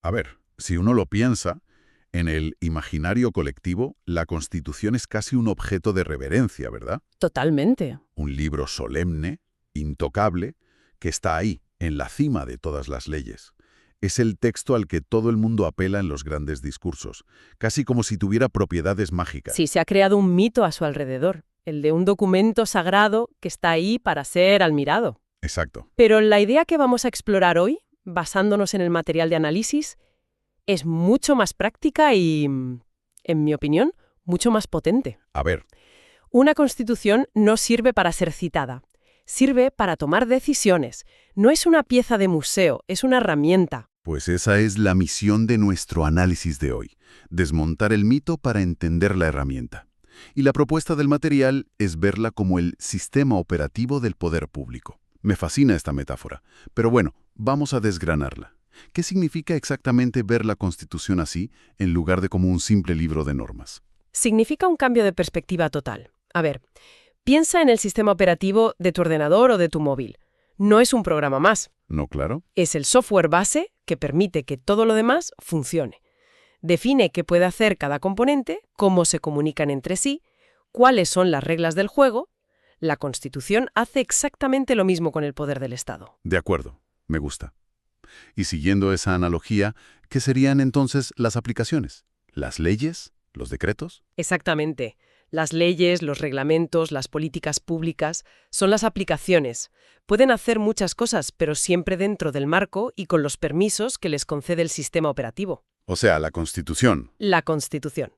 A ver, si uno lo piensa, en el imaginario colectivo, la Constitución es casi un objeto de reverencia, ¿verdad? Totalmente. Un libro solemne, intocable, que está ahí, en la cima de todas las leyes. Es el texto al que todo el mundo apela en los grandes discursos, casi como si tuviera propiedades mágicas. Sí, se ha creado un mito a su alrededor, el de un documento sagrado que está ahí para ser admirado. Exacto. Pero la idea que vamos a explorar hoy, basándonos en el material de análisis, es mucho más práctica y, en mi opinión, mucho más potente. A ver, Una constitución no sirve para ser citada, sirve para tomar decisiones. No es una pieza de museo, es una herramienta. pues esa es la misión de nuestro análisis de hoy, desmontar el mito para entender la herramienta. Y la propuesta del material es verla como el sistema operativo del poder público. Me fascina esta metáfora, pero bueno, vamos a desgranarla. ¿Qué significa exactamente ver la Constitución así, en lugar de como un simple libro de normas? Significa un cambio de perspectiva total. A ver, piensa en el sistema operativo de tu ordenador o de tu móvil. No es un programa más, ¿No, claro? es el software base que permite que todo lo demás funcione. Define qué puede hacer cada componente, cómo se comunican entre sí, cuáles son las reglas del juego. La Constitución hace exactamente lo mismo con el poder del Estado. De acuerdo, me gusta. Y siguiendo esa analogía, ¿qué serían entonces las aplicaciones? ¿Las leyes? ¿Los decretos? Exactamente. Las leyes, los reglamentos, las políticas públicas son las aplicaciones. Pueden hacer muchas cosas, pero siempre dentro del marco y con los permisos que les concede el sistema operativo. O sea, la Constitución. La Constitución.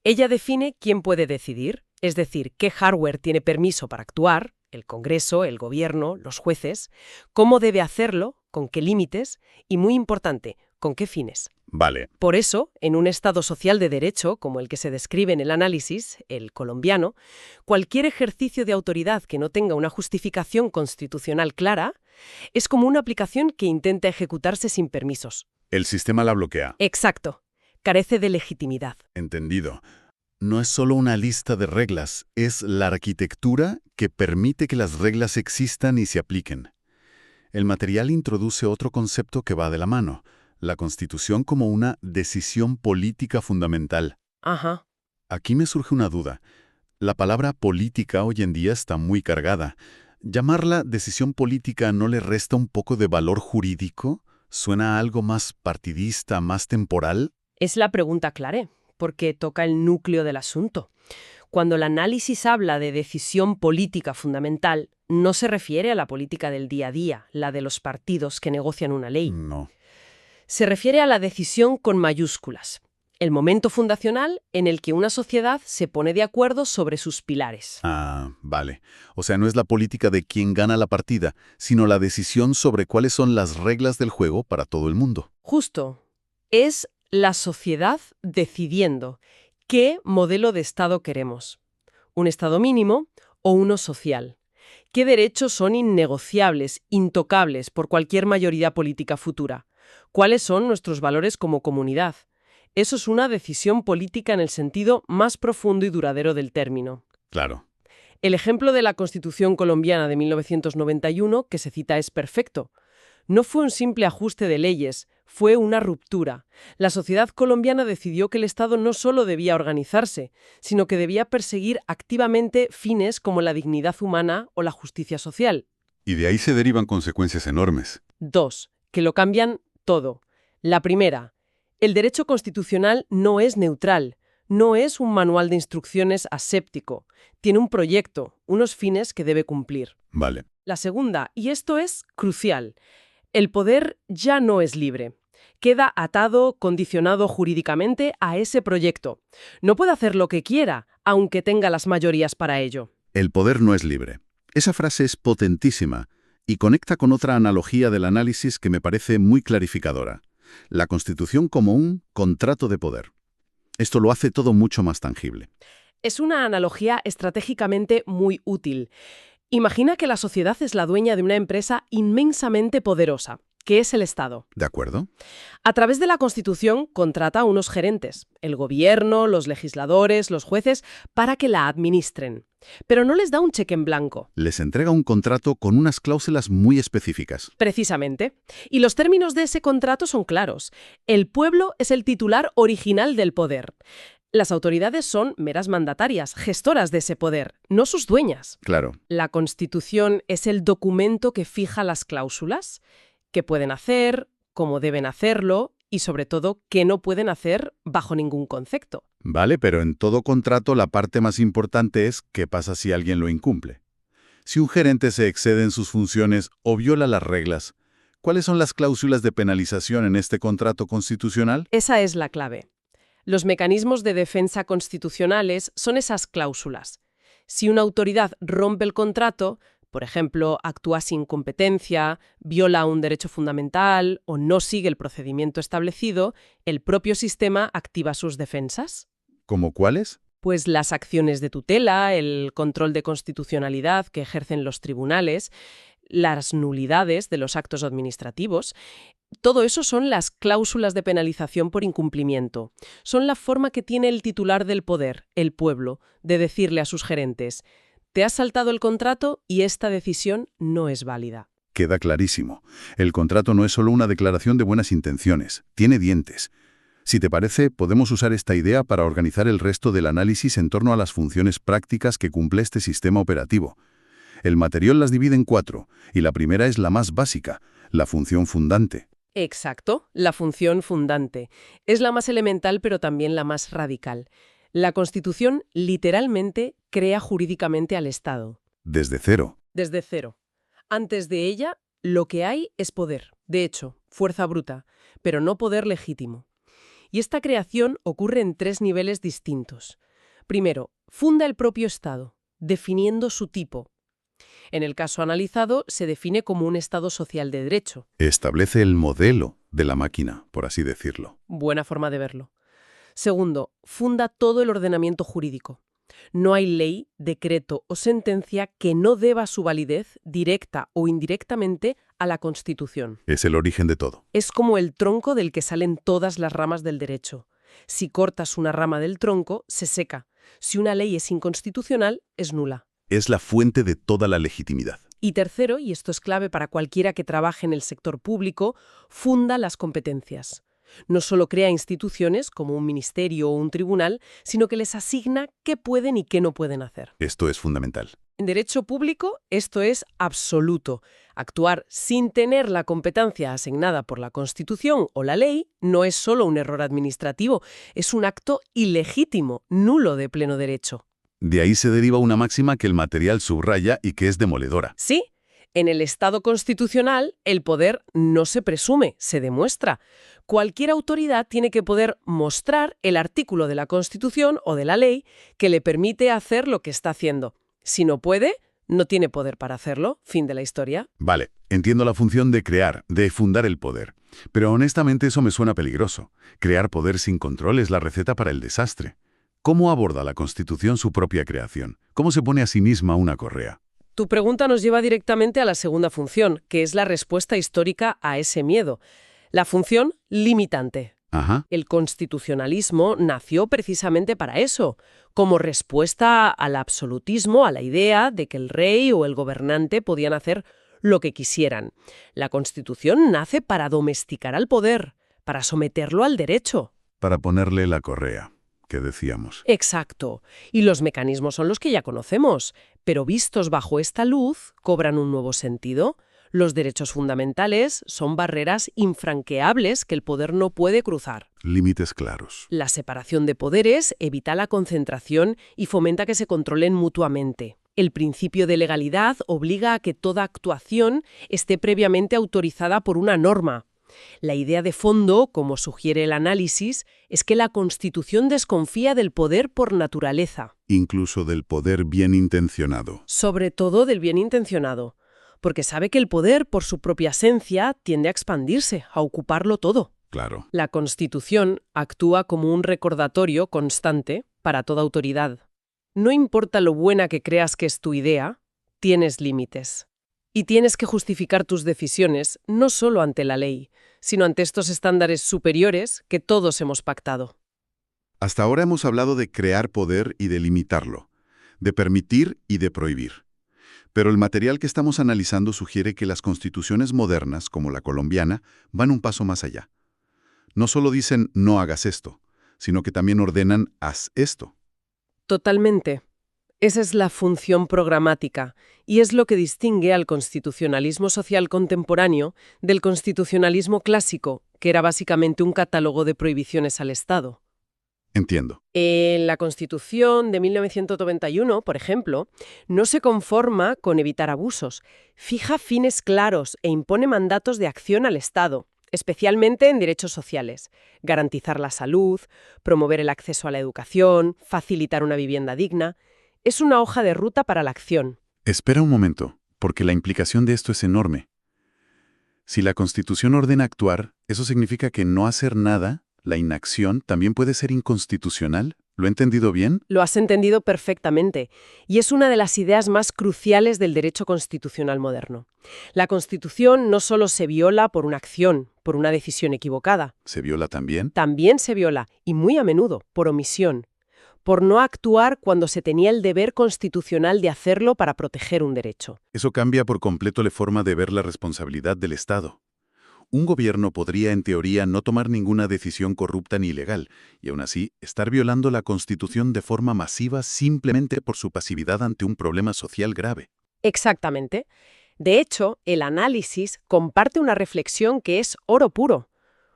Ella define quién puede decidir, es decir, qué hardware tiene permiso para actuar, el Congreso, el Gobierno, los jueces, cómo debe hacerlo, con qué límites y, muy importante, con qué fines. Vale, Por eso, en un Estado social de derecho, como el que se describe en el análisis, el colombiano, cualquier ejercicio de autoridad que no tenga una justificación constitucional clara es como una aplicación que intenta ejecutarse sin permisos. el sistema la bloquea. Exacto. Carece de legitimidad. Entendido. No es solo una lista de reglas, es la arquitectura que permite que las reglas existan y se apliquen. El material introduce otro concepto que va de la mano, la Constitución como una decisión política fundamental. Ajá. Aquí me surge una duda. La palabra política hoy en día está muy cargada. ¿Llamarla decisión política no le resta un poco de valor jurídico? ¿Suena a algo más partidista, más temporal? Es la pregunta clave, porque toca el núcleo del asunto. Cuando el análisis habla de decisión política fundamental, no se refiere a la política del día a día, la de los partidos que negocian una ley. No. Se refiere a la decisión con mayúsculas, el momento fundacional en el que una sociedad se pone de acuerdo sobre sus pilares. Ah, vale. O sea, no es la política de quién gana la partida, sino la decisión sobre cuáles son las reglas del juego para todo el mundo. Justo, es la sociedad decidiendo qué modelo de Estado queremos. ¿Un Estado mínimo o uno social? ¿Qué derechos son innegociables, intocables por cualquier mayoría política futura? ¿Cuáles son nuestros valores como comunidad? Eso es una decisión política en el sentido más profundo y duradero del término. Claro. El ejemplo de la Constitución colombiana de 1991 que se cita es perfecto. No fue un simple ajuste de leyes, fue una ruptura. La sociedad colombiana decidió que el Estado no solo debía organizarse, sino que debía perseguir activamente fines como la dignidad humana o la justicia social. Y de ahí se derivan consecuencias enormes. 2. Que lo cambian todo. La primera, el derecho constitucional no es neutral, no es un manual de instrucciones aséptico. Tiene un proyecto, unos fines que debe cumplir. Vale. La segunda, y esto es crucial, el poder ya no es libre. Queda atado, condicionado jurídicamente a ese proyecto. No puede hacer lo que quiera, aunque tenga las mayorías para ello. El poder no es libre. Esa frase es potentísima y conecta con otra analogía del análisis que me parece muy clarificadora. La Constitución como un contrato de poder. Esto lo hace todo mucho más tangible. Es una analogía estratégicamente muy útil. Imagina que la sociedad es la dueña de una empresa inmensamente poderosa, que es el Estado. ¿De acuerdo? A través de la Constitución contrata a unos gerentes, el gobierno, los legisladores, los jueces, para que la administren. pero no les da un cheque en blanco. Les entrega un contrato con unas cláusulas muy específicas. Precisamente. Y los términos de ese contrato son claros. El pueblo es el titular original del poder. Las autoridades son meras mandatarias, gestoras de ese poder, no sus dueñas. Claro. La Constitución es el documento que fija las cláusulas, qué pueden hacer, cómo deben hacerlo y, sobre todo, qué no pueden hacer bajo ningún concepto. Vale, pero en todo contrato la parte más importante es qué pasa si alguien lo incumple. Si un gerente se excede en sus funciones o viola las reglas, ¿cuáles son las cláusulas de penalización en este contrato constitucional? Esa es la clave. Los mecanismos de defensa constitucionales son esas cláusulas. Si una autoridad rompe el contrato, por ejemplo, actúa sin competencia, viola un derecho fundamental o no sigue el procedimiento establecido, el propio sistema activa sus defensas. ¿Cómo cuáles? Pues las acciones de tutela, el control de constitucionalidad que ejercen los tribunales, las nulidades de los actos administrativos. Todo eso son las cláusulas de penalización por incumplimiento. Son la forma que tiene el titular del poder, el pueblo, de decirle a sus gerentes: te has saltado el contrato y esta decisión no es válida. Queda clarísimo. El contrato no es solo una declaración de buenas intenciones, tiene dientes. Si te parece, podemos usar esta idea para organizar el resto del análisis en torno a las funciones prácticas que cumple este sistema operativo. El material las divide en 4, y la primera es la más básica, la función fundante. Exacto, la función fundante. Es la más elemental, pero también la más radical. La Constitución literalmente crea jurídicamente al Estado. Desde cero. Desde cero. Antes de ella, lo que hay es poder, de hecho, fuerza bruta, pero no poder legítimo. Y esta creación ocurre en 3 niveles distintos. Primero, funda el propio Estado, definiendo su tipo. En el caso analizado, se define como un Estado social de derecho. Establece el modelo de la máquina, por así decirlo. Buena forma de verlo. Segundo, funda todo el ordenamiento jurídico. No hay ley, decreto o sentencia que no deba su validez, directa o indirectamente, a la Constitución. Es el origen de todo. Es como el tronco del que salen todas las ramas del derecho. Si cortas una rama del tronco, se seca. Si una ley es inconstitucional, es nula. Es la fuente de toda la legitimidad. Y tercero, y esto es clave para cualquiera que trabaje en el sector público, funda las competencias. No solo crea instituciones como un ministerio o un tribunal, sino que les asigna qué pueden y qué no pueden hacer. Esto es fundamental. En derecho público, esto es absoluto. Actuar sin tener la competencia asignada por la Constitución o la ley no es solo un error administrativo, es un acto ilegítimo, nulo de pleno derecho. De ahí se deriva una máxima que el material subraya y que es demoledora. Sí, en el Estado constitucional el poder no se presume, se demuestra. Cualquier autoridad tiene que poder mostrar el artículo de la Constitución o de la ley que le permite hacer lo que está haciendo. Si no puede, no tiene poder para hacerlo. Fin de la historia. Vale, entiendo la función de crear, de fundar el poder. Pero honestamente eso me suena peligroso. Crear poder sin control es la receta para el desastre. ¿Cómo aborda la Constitución su propia creación? ¿Cómo se pone a sí misma una correa? Tu pregunta nos lleva directamente a la segunda función, que es la respuesta histórica a ese miedo. La función limitante. Ajá. El constitucionalismo nació precisamente para eso, como respuesta al absolutismo, a la idea de que el rey o el gobernante podían hacer lo que quisieran. La Constitución nace para domesticar al poder, para someterlo al derecho. Para ponerle la correa, que decíamos. Exacto. Y los mecanismos son los que ya conocemos, pero vistos bajo esta luz, cobran un nuevo sentido. Los derechos fundamentales son barreras infranqueables que el poder no puede cruzar. Límites claros. La separación de poderes evita la concentración y fomenta que se controlen mutuamente. El principio de legalidad obliga a que toda actuación esté previamente autorizada por una norma. La idea de fondo, como sugiere el análisis, es que la Constitución desconfía del poder por naturaleza. Incluso del poder bien intencionado. Sobre todo del bien intencionado, porque sabe que el poder, por su propia esencia, tiende a expandirse, a ocuparlo todo. Claro. La Constitución actúa como un recordatorio constante para toda autoridad. No importa lo buena que creas que es tu idea, tienes límites. Y tienes que justificar tus decisiones no solo ante la ley, sino ante estos estándares superiores que todos hemos pactado. Hasta ahora hemos hablado de crear poder y de limitarlo, de permitir y de prohibir. Pero el material que estamos analizando sugiere que las constituciones modernas, como la colombiana, van un paso más allá. No solo dicen no hagas esto, sino que también ordenan haz esto. Totalmente. Esa es la función programática, y es lo que distingue al constitucionalismo social contemporáneo del constitucionalismo clásico, que era básicamente un catálogo de prohibiciones al Estado. Entiendo. En la Constitución de 1991, por ejemplo, no se conforma con evitar abusos, fija fines claros e impone mandatos de acción al Estado, especialmente en derechos sociales: garantizar la salud, promover el acceso a la educación, facilitar una vivienda digna. Es una hoja de ruta para la acción. Espera un momento, porque la implicación de esto es enorme. Si la Constitución ordena actuar, ¿eso significa que no hacer nada, la inacción, también puede ser inconstitucional? ¿Lo he entendido bien? Lo has entendido perfectamente, y es una de las ideas más cruciales del derecho constitucional moderno. La Constitución no solo se viola por una acción, por una decisión equivocada. ¿Se viola también? También se viola, y muy a menudo, por omisión, por no actuar cuando se tenía el deber constitucional de hacerlo para proteger un derecho. Eso cambia por completo la forma de ver la responsabilidad del Estado. Un gobierno podría, en teoría, no tomar ninguna decisión corrupta ni ilegal, y aún así estar violando la Constitución de forma masiva simplemente por su pasividad ante un problema social grave. Exactamente. De hecho, el análisis comparte una reflexión que es oro puro.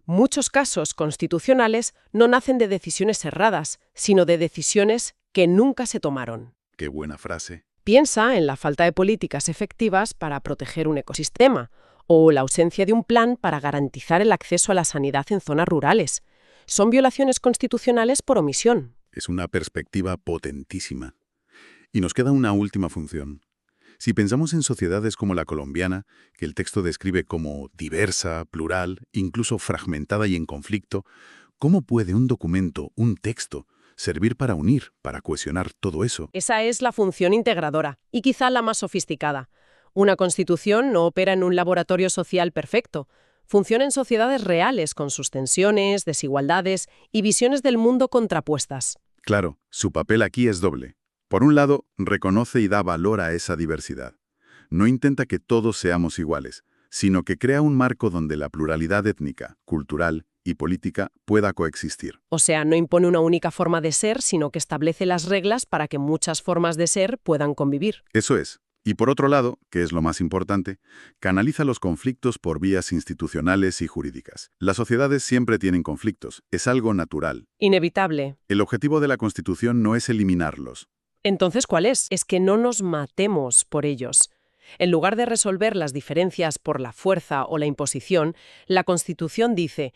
Muchos casos constitucionales no nacen de decisiones erradas, sino de decisiones que nunca se tomaron. Qué buena frase. Piensa en la falta de políticas efectivas para proteger un ecosistema, o la ausencia de un plan para garantizar el acceso a la sanidad en zonas rurales. Son violaciones constitucionales por omisión. Es una perspectiva potentísima. Y nos queda una última función. Si pensamos en sociedades como la colombiana, que el texto describe como diversa, plural, incluso fragmentada y en conflicto, ¿cómo puede un documento, un texto, servir para unir, para cohesionar todo eso? Esa es la función integradora, y quizá la más sofisticada. Una constitución no opera en un laboratorio social perfecto. Funciona en sociedades reales, con sus tensiones, desigualdades y visiones del mundo contrapuestas. Claro, su papel aquí es doble. Por un lado, reconoce y da valor a esa diversidad. No intenta que todos seamos iguales, sino que crea un marco donde la pluralidad étnica, cultural y política pueda coexistir. O sea, no impone una única forma de ser, sino que establece las reglas para que muchas formas de ser puedan convivir. Eso es. Y por otro lado, que es lo más importante, canaliza los conflictos por vías institucionales y jurídicas. Las sociedades siempre tienen conflictos, es algo natural. Inevitable. El objetivo de la Constitución no es eliminarlos. Entonces, ¿cuál es? Es que no nos matemos por ellos. En lugar de resolver las diferencias por la fuerza o la imposición, la Constitución dice: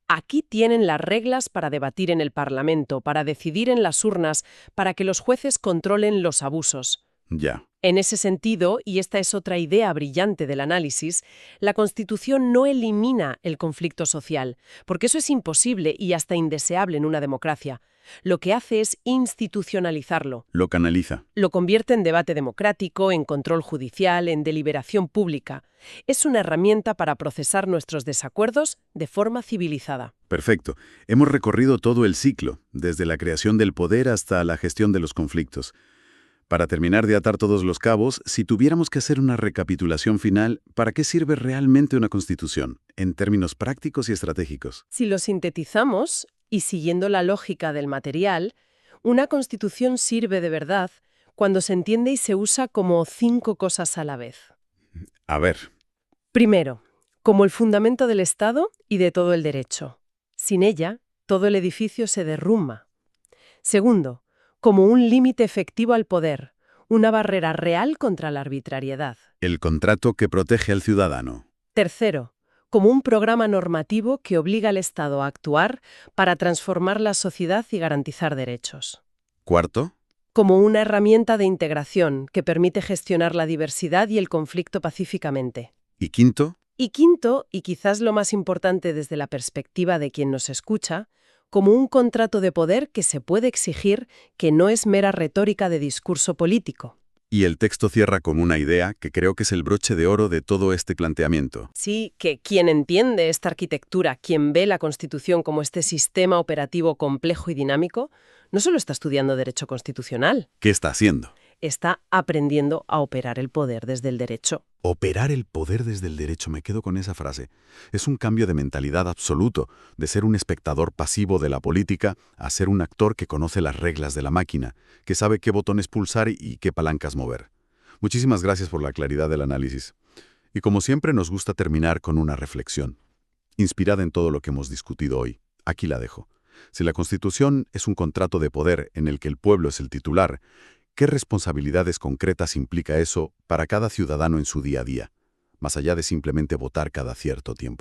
aquí tienen las reglas para debatir en el Parlamento, para decidir en las urnas, para que los jueces controlen los abusos. Ya. En ese sentido, y esta es otra idea brillante del análisis, la Constitución no elimina el conflicto social, porque eso es imposible y hasta indeseable en una democracia. Lo que hace es institucionalizarlo. Lo canaliza. Lo convierte en debate democrático, en control judicial, en deliberación pública. Es una herramienta para procesar nuestros desacuerdos de forma civilizada. Perfecto. Hemos recorrido todo el ciclo, desde la creación del poder hasta la gestión de los conflictos. Para terminar de atar todos los cabos, si tuviéramos que hacer una recapitulación final, ¿para qué sirve realmente una Constitución, en términos prácticos y estratégicos? Si lo sintetizamos, y siguiendo la lógica del material, una Constitución sirve de verdad cuando se entiende y se usa como 5 cosas a la vez. A ver. Primero, como el fundamento del Estado y de todo el derecho. Sin ella, todo el edificio se derrumba. Segundo, como un límite efectivo al poder, una barrera real contra la arbitrariedad. El contrato que protege al ciudadano. Tercero, como un programa normativo que obliga al Estado a actuar para transformar la sociedad y garantizar derechos. Cuarto. Como una herramienta de integración que permite gestionar la diversidad y el conflicto pacíficamente. Y quinto. Y quinto, y quizás lo más importante desde la perspectiva de quien nos escucha, como un contrato de poder que se puede exigir, que no es mera retórica de discurso político. Y el texto cierra con una idea que creo que es el broche de oro de todo este planteamiento. Sí, que quien entiende esta arquitectura, quien ve la Constitución como este sistema operativo complejo y dinámico, no solo está estudiando derecho constitucional, ¿Qué está haciendo? está aprendiendo a operar el poder desde el derecho. Operar el poder desde el derecho, me quedo con esa frase. Es un cambio de mentalidad absoluto, de ser un espectador pasivo de la política a ser un actor que conoce las reglas de la máquina, que sabe qué botones pulsar y qué palancas mover. Muchísimas gracias por la claridad del análisis. Y como siempre nos gusta terminar con una reflexión. Inspirada en todo lo que hemos discutido hoy, aquí la dejo. Si la Constitución es un contrato de poder en el que el pueblo es el titular, ¿qué responsabilidades concretas implica eso para cada ciudadano en su día a día, más allá de simplemente votar cada cierto tiempo?